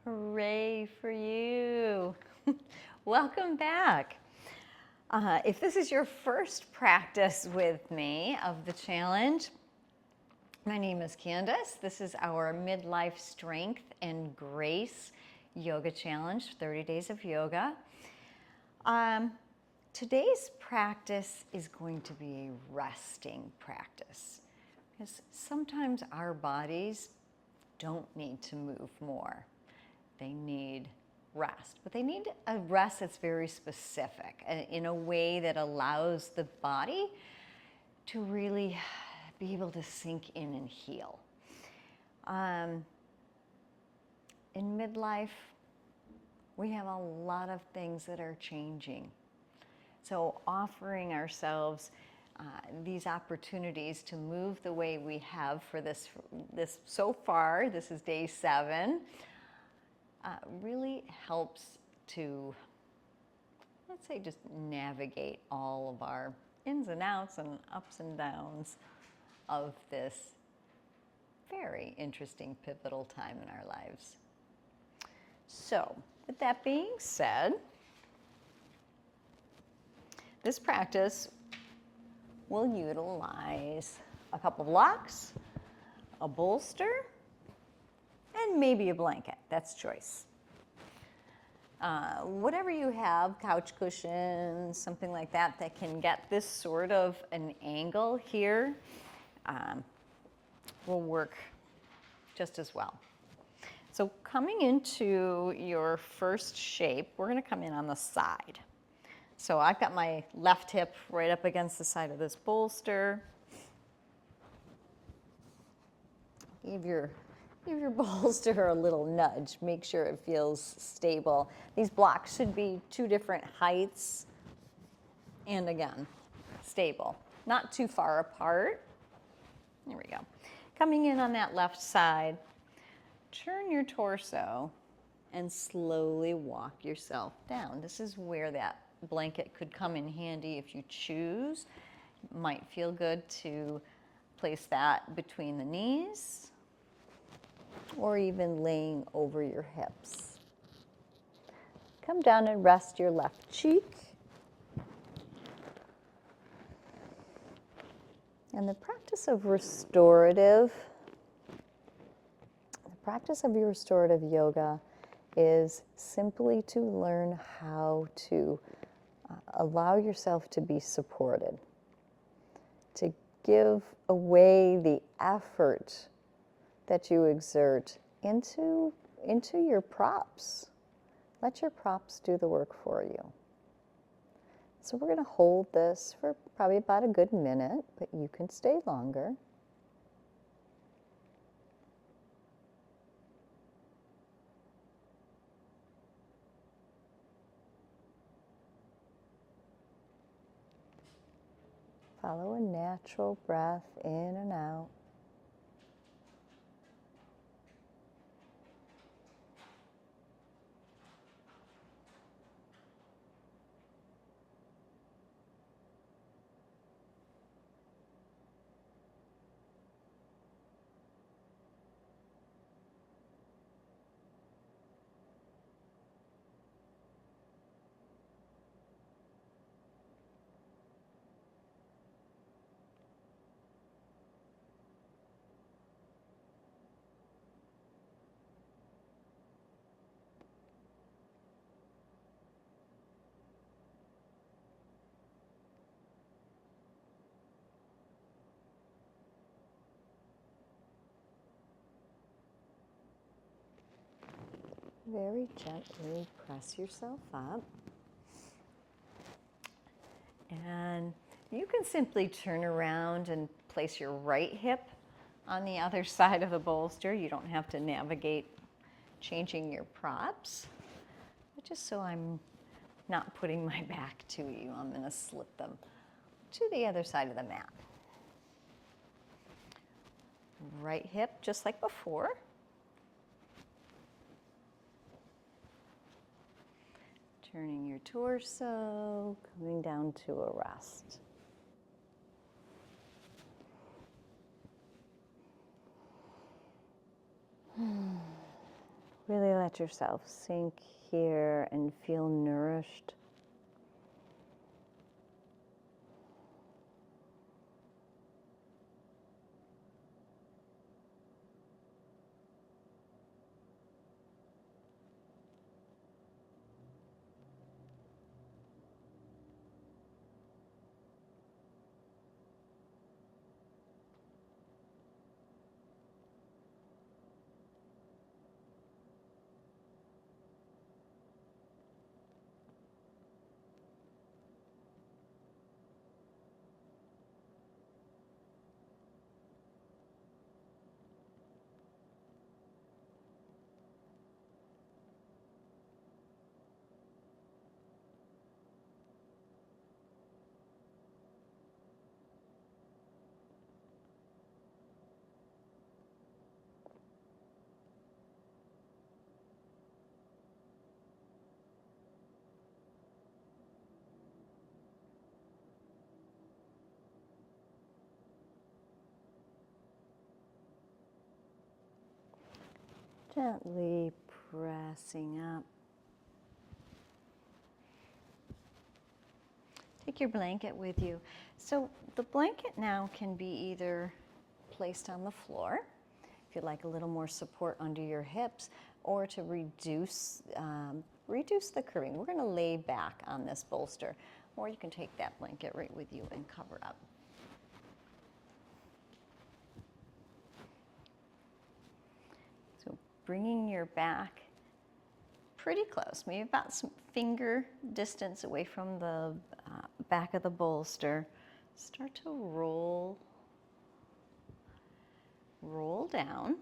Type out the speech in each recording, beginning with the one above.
Hooray for you. Welcome back. If this is your first practice with me of the challenge, my name is Candace. This is our Midlife Strength and Grace Yoga Challenge, 30 days of yoga. Today's practice is going to be a resting practice because sometimes our bodies don't need to move more. They need rest, but they need a rest that's very specific in a way that allows the body to really be able to sink in and heal. In midlife, we have a lot of things that are changing. So offering ourselves these opportunities to move the way we have for this so far, this is day 7, really helps to, let's say, just navigate all of our ins and outs and ups and downs of this very interesting, pivotal time in our lives. So, with that being said, this practice will utilize a couple of blocks, a bolster, and maybe a blanket. That's choice. Whatever you have, couch cushions, something like that, that can get this sort of an angle here will work just as well. So coming into your first shape, we're going to come in on the side. So I've got my left hip right up against the side of this bolster. Give your bolster a little nudge. Make sure it feels stable. These blocks should be 2 different heights. And again, stable. Not too far apart. There we go. Coming in on that left side, turn your torso and slowly walk yourself down. This is where that blanket could come in handy if you choose. It might feel good to place that between the knees or even laying over your hips. Come down and rest your left cheek. And the practice of restorative yoga is simply to learn how to allow yourself to be supported, to give away the effort that you exert into your props. Let your props do the work for you. So we're going to hold this for probably about a good minute, but you can stay longer. Follow a natural breath in and out. Very gently press yourself up. And you can simply turn around and place your right hip on the other side of the bolster. You don't have to navigate changing your props. But just so I'm not putting my back to you, I'm going to slip them to the other side of the mat. Right hip, just like before. Turning your torso, coming down to a rest. Really let yourself sink here and feel nourished. Gently pressing up. Take your blanket with you. So the blanket now can be either placed on the floor, if you'd like a little more support under your hips, or to reduce the curving. We're going to lay back on this bolster, or you can take that blanket right with you and cover up. So bringing your back pretty close, maybe about some finger distance away from the back of the bolster. Start to roll down.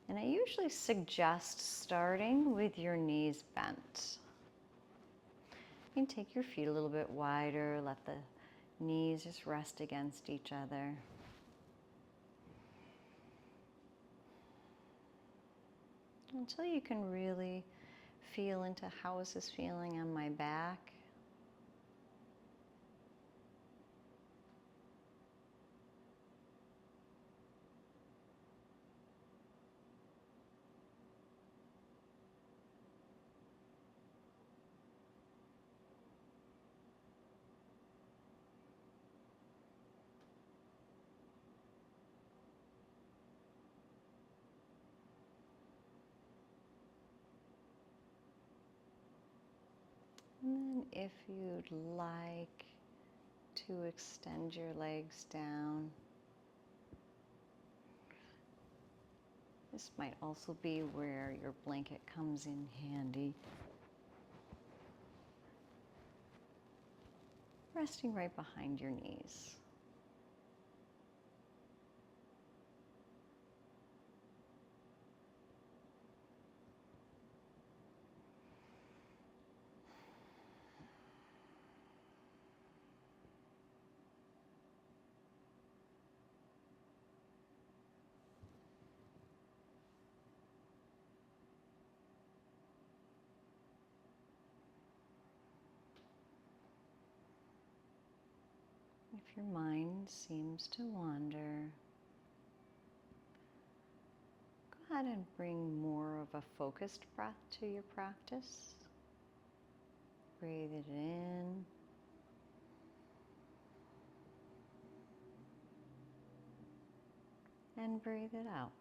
And I usually suggest starting with your knees bent. You can take your feet a little bit wider, let the knees just rest against each other. Until you can really feel into how is this feeling on my back. And then if you'd like to extend your legs down, this might also be where your blanket comes in handy. Resting right behind your knees. If your mind seems to wander, go ahead and bring more of a focused breath to your practice. Breathe it in. And breathe it out.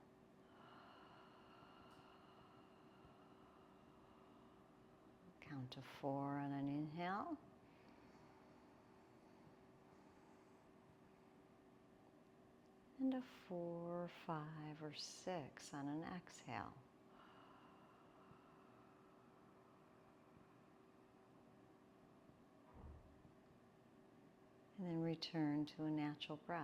Count to 4 on an inhale. And a 4, 5, or 6 on an exhale. And then return to a natural breath.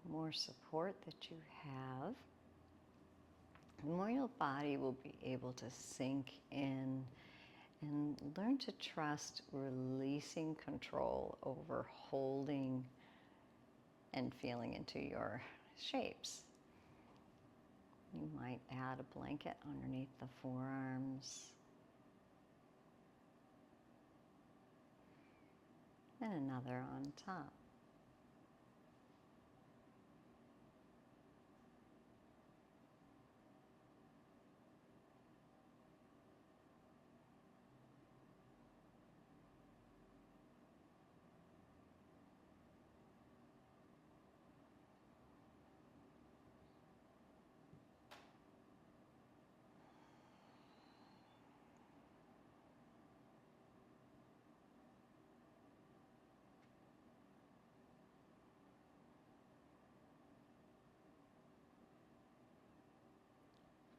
more support that you have, the more your body will be able to sink in and learn to trust releasing control over holding and feeling into your shapes. You might add a blanket underneath the forearms and another on top.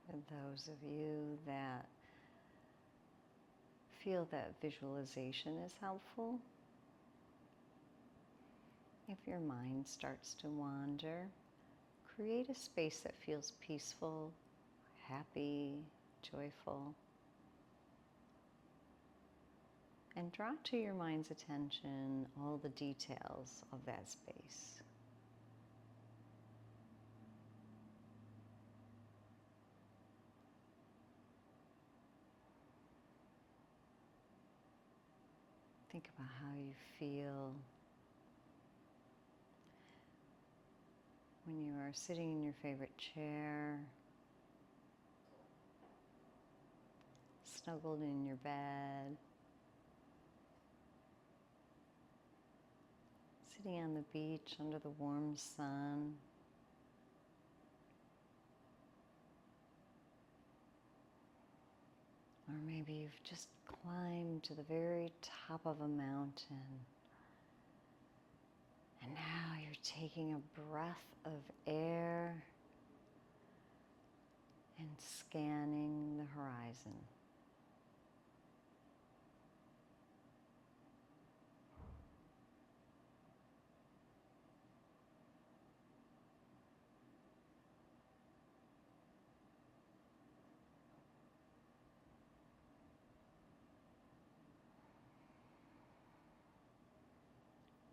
For those of you that feel that visualization is helpful, if your mind starts to wander, create a space that feels peaceful, happy, joyful, and draw to your mind's attention all the details of that space. Think about how you feel when you are sitting in your favorite chair, snuggled in your bed, sitting on the beach under the warm sun, or maybe you've just climbed to the very top of a mountain, and now you're taking a breath of air and scanning the horizon.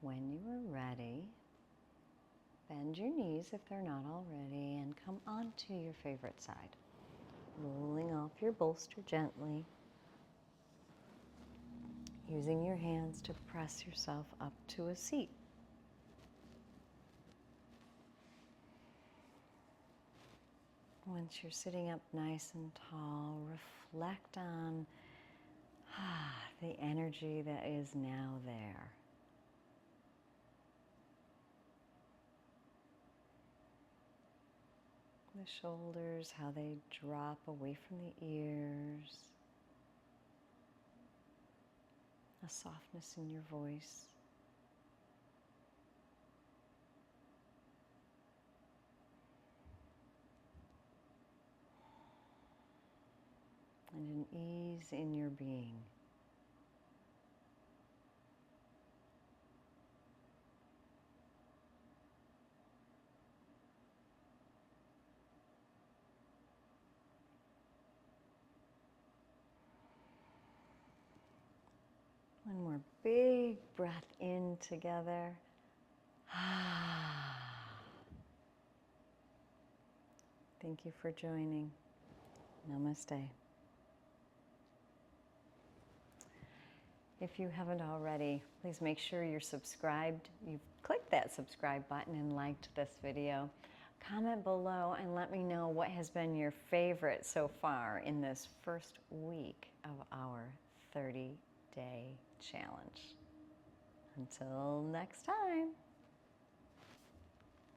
When you are ready, bend your knees if they're not already and come onto your favorite side. Rolling off your bolster gently, using your hands to press yourself up to a seat. Once you're sitting up nice and tall, reflect on the energy that is now there. The shoulders, how they drop away from the ears. A softness in your voice. And an ease in your being. One more big breath in together. Thank you for joining. Namaste. If you haven't already, please make sure you're subscribed. You've clicked that subscribe button and liked this video. Comment below and let me know what has been your favorite so far in this first week of our 30-day challenge. Until next time.